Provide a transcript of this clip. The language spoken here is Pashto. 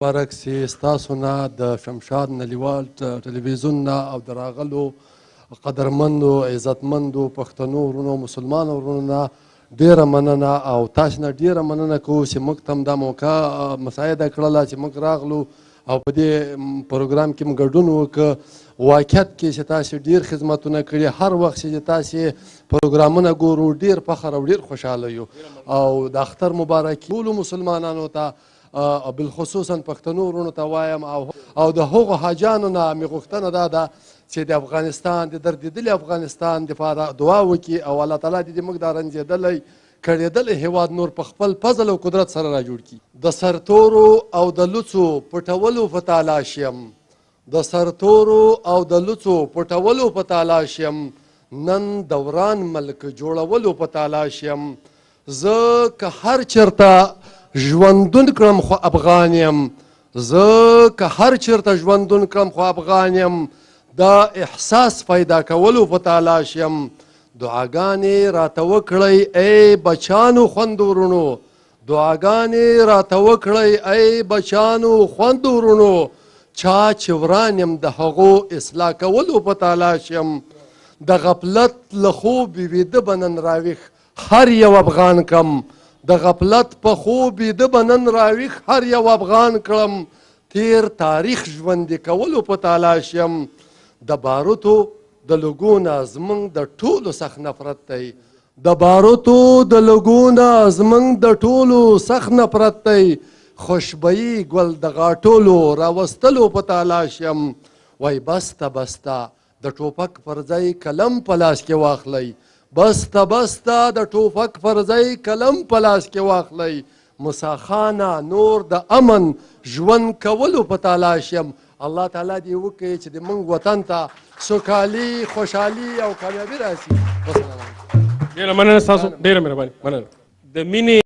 مبارک سي ستاسو نه د شمشاد نړیوال ټلویزیون نه او د راغلو قدرمندو عزتمندو پښتنو ورونو مسلمانو ورونو نه ډیره مننه او تاسو نه ډیره مننه کوو چې موږ ته هم دا موقع مساعده کړله چې موږ راغلو او په دې پروګرام کې موږ ګډون وکړو. واقعیت کې چې تاسو ډیر خدمتونه کړي، هر وخت چې تاسو پروګرامونه ګورو ډیر فخر او ډیر خوشحاله یو او د اختر مبارک ټولو مسلمانانو ته بالخصوصا پښتنو ورونو ته وایم او د هغو حاجانو نه مې غوښتنه دا ده چې د افغانستان د دردېدلي افغانستان دپاره دعا وکړي او الله تعالی دې موږ دا رنځېدلی کړېدلی هېواد نور په خپل فضل او قدرت سره را جوړ کړي. د سرتورو او د لوڅو پټولو په تالاش یم، د سرتورو او د لوڅو پټولو په تالاش یم، نن دوران ملک جوړولو په تالاش یم. زه که هر چېرته ژوندون کړم خو افغان یم، زه که هر چېرته ژوندون کړم خو افغان یم، دا احساس پیدا کولو په تالاش یم. دعاګانې راته وکړئ ای بچانو خوند ورونو، دعاګانې راته وکړئ ای بچانو خوند ورونو، چا چې وران یم د هغو اصلاح کولو په تالاش یم. د غفلت له خوب ویده به نن راویښ هر یو افغان کم، د غفلت په خوب ویده به نن راویښ هر یو افغان کړم. تیر تاریخ ژوندي کولو په تالاش یم. د باروتو د لوګو نه زموږ د ټولو سخت نفرت دی، د باروتو د لوګو نه زموږ د ټولو سخت نفرت دی. خوشبويي ګل د غاټولو راوستلو په تالاش یم. وای بسته بسته د ټوپک پر ځای قلم په لاس کې واخلئ، بسته بسته د ټوپک پر ځای قلم په لاس کې واخلئ. مساخانه نور د امن ژوند کولو په تالاش یم. الله تعالی دې وکړي چې د موږ وطن ته سوکالي خوشحالي او کامیابي راسي. ډېره مننه ستاسو، ډېره مهرباني، مننه. د مینې